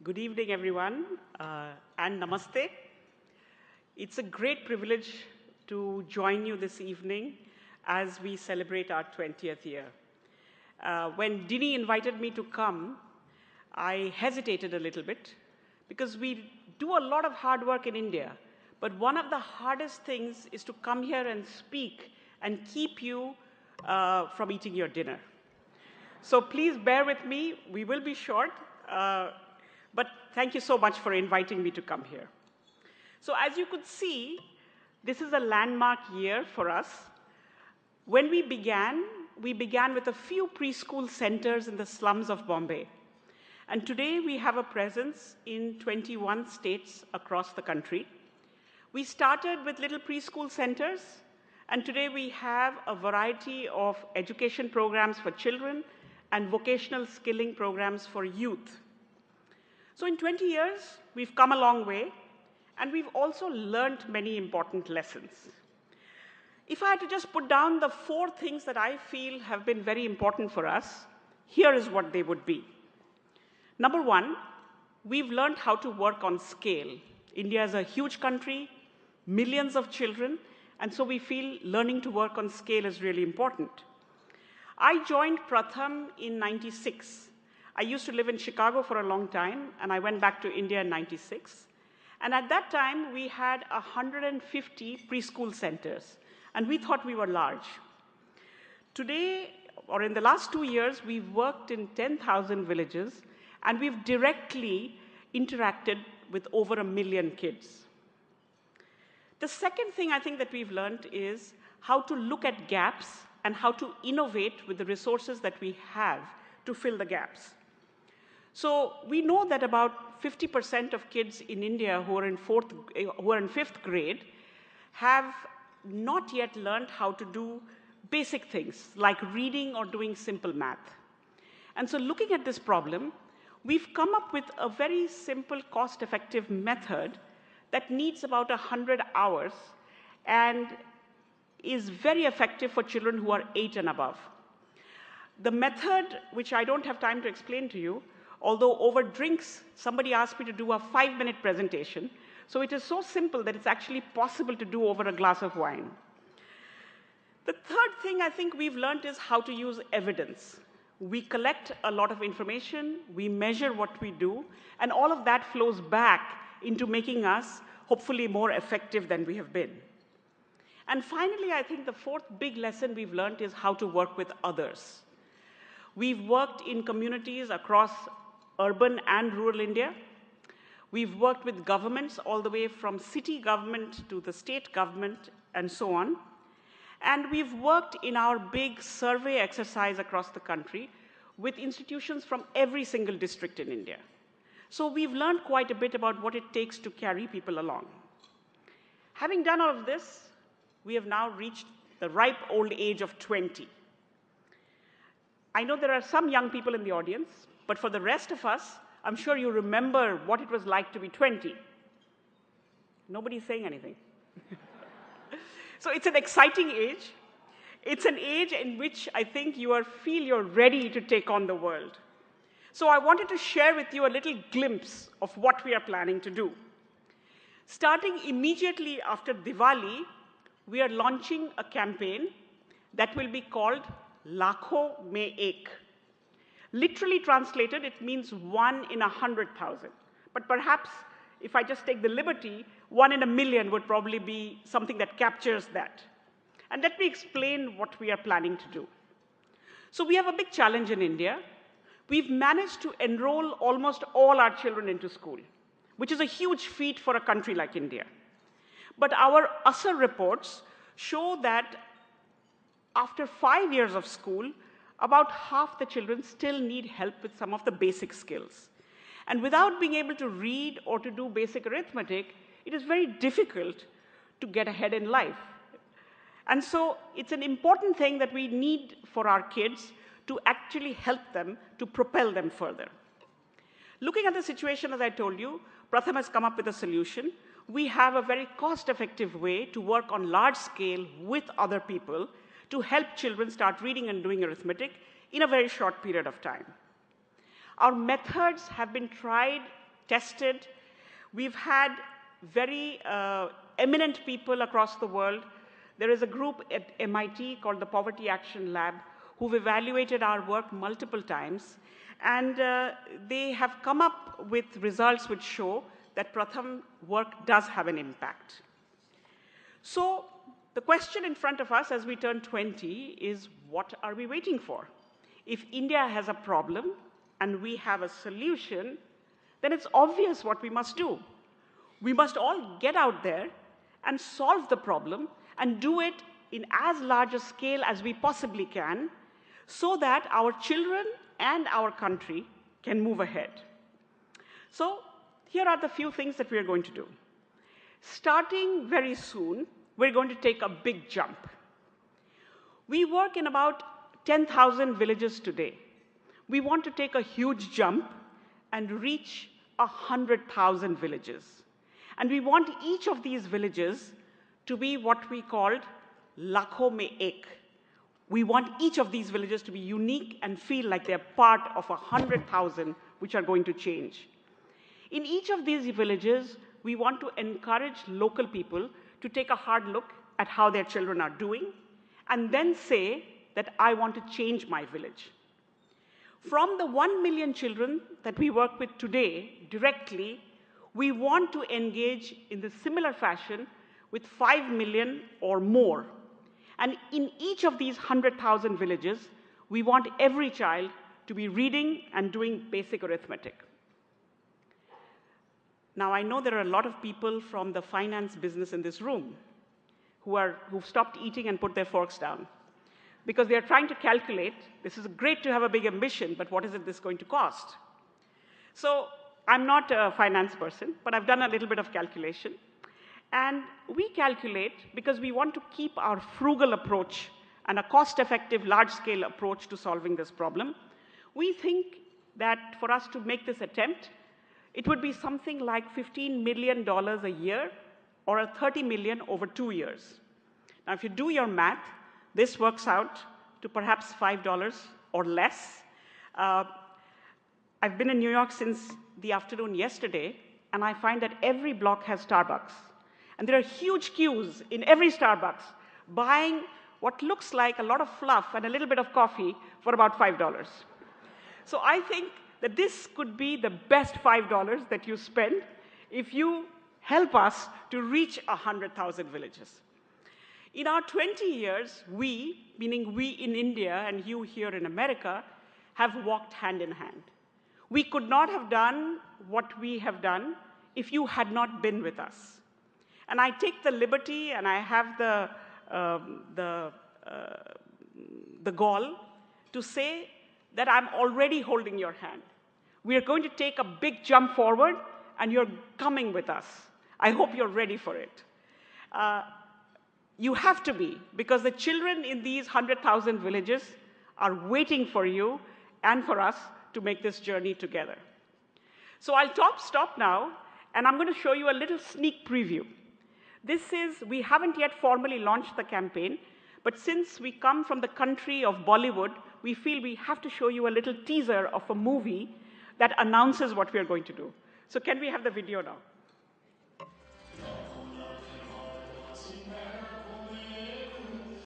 Good evening, everyone, and namaste. It's a great privilege to join you this evening as we celebrate our 20th year. When Dini invited me to come, I hesitated a little bit because we do a lot of hard work in India, but one of the hardest things is to come here and speak and keep you from eating your dinner. So please bear with me. We will be short, but thank you so much for inviting me to come here. So as you could see, this is a landmark year for us. When we began with a few preschool centers in the slums of Bombay. And today we have a presence in 21 states across the country. We started with little preschool centers, and today we have a variety of education programs for children and vocational skilling programs for youth. So in 20 years, we've come a long way, and we've also learned many important lessons. If I had to just put down the 4 things that I feel have been very important for us, here is what they would be. Number 1, we've learned how to work on scale. India is a huge country, millions of children, and so we feel learning to work on scale is really important. I joined Pratham in '96. I used to live in Chicago for a long time, and I went back to India in '96. And at that time, we had 150 preschool centers, and we thought we were large. Today, or in the last 2 years, we've worked in 10,000 villages, and we've directly interacted with over 1 million kids. The second thing I think that we've learned is how to look at gaps and how to innovate with the resources that we have to fill the gaps. So we know that about 50% of kids in India who are in 5th grade have not yet learned how to do basic things like reading or doing simple math. And so looking at this problem, we've come up with a very simple, cost-effective method that needs about 100 hours and is very effective for children who are 8 and above. The method, which I don't have time to explain to you, although over drinks, somebody asked me to do a 5-minute presentation. So it is so simple that it's actually possible to do over a glass of wine. The third thing I think we've learned is how to use evidence. We collect a lot of information, we measure what we do, and all of that flows back into making us hopefully more effective than we have been. And finally, I think the 4th big lesson we've learned is how to work with others. We've worked in communities across urban and rural India. We've worked with governments all the way from city government to the state government and so on. And we've worked in our big survey exercise across the country with institutions from every single district in India. So we've learned quite a bit about what it takes to carry people along. Having done all of this, we have now reached the ripe old age of 20. I know there are some young people in the audience, but for the rest of us, I'm sure you remember what it was like to be 20. Nobody's saying anything. So it's an exciting age. It's an age in which I think you feel you're ready to take on the world. So I wanted to share with you a little glimpse of what we are planning to do. Starting immediately after Diwali, we are launching a campaign that will be called Lakho Mein Ek. Literally translated, it means 1 in 100,000. But perhaps if I just take the liberty, 1 in a million would probably be something that captures that. And let me explain what we are planning to do. So we have a big challenge in India. We've managed to enroll almost all our children into school, which is a huge feat for a country like India. But our ASR reports show that after 5 years of school, about half the children still need help with some of the basic skills. And without being able to read or to do basic arithmetic, it is very difficult to get ahead in life. And so it's an important thing that we need for our kids to actually help them, to propel them further. Looking at the situation, as I told you, Pratham has come up with a solution. We have a very cost-effective way to work on large scale with other people to help children start reading and doing arithmetic in a very short period of time. Our methods have been tried tested. We've had very eminent people across the world. There is a group at MIT called the Poverty Action Lab who've evaluated our work multiple times, and they have come up with results which show that Pratham work does have an impact. So the question in front of us as we turn 20 is, what are we waiting for? If India has a problem and we have a solution, then it's obvious what we must do. We must all get out there and solve the problem and do it in as large a scale as we possibly can so that our children and our country can move ahead. So here are the few things that we are going to do. Starting very soon, we're going to take a big jump. We work in about 10,000 villages today. We want to take a huge jump and reach 100,000 villages. And we want each of these villages to be what we called Lakhon Mein Ek. We want each of these villages to be unique and feel like they're part of 100,000 which are going to change. In each of these villages, we want to encourage local people to take a hard look at how their children are doing and then say that I want to change my village. From the 1 million children that we work with today directly, we want to engage in the similar fashion with 5 million or more. And in each of these 100,000 villages, we want every child to be reading and doing basic arithmetic. Now, I know there are a lot of people from the finance business in this room who've stopped eating and put their forks down because they're trying to calculate, this is great to have a big ambition, but what is this going to cost? So I'm not a finance person, but I've done a little bit of calculation. And we calculate, because we want to keep our frugal approach and a cost-effective, large-scale approach to solving this problem, we think that for us to make this attempt, it would be something like $15 million a year or a $30 million over 2 years. Now, if you do your math, this works out to perhaps $5 or less. I've been in New York since the afternoon yesterday, and I find that every block has Starbucks. And there are huge queues in every Starbucks buying what looks like a lot of fluff and a little bit of coffee for about $5. So I think that this could be the best $5 that you spend if you help us to reach 100,000 villages. In our 20 years, we, meaning we in India and you here in America, have walked hand in hand. We could not have done what we have done if you had not been with us. And I take the liberty and I have the gall to say that I'm already holding your hand. We are going to take a big jump forward and you're coming with us. I hope you're ready for it. You have to be, because the children in these 100,000 villages are waiting for you and for us to make this journey together. So I'll stop now, and I'm going to show you a little sneak preview. We haven't yet formally launched the campaign, but since we come from the country of Bollywood, we feel we have to show you a little teaser of a movie that announces what we are going to do. So can we have the video now?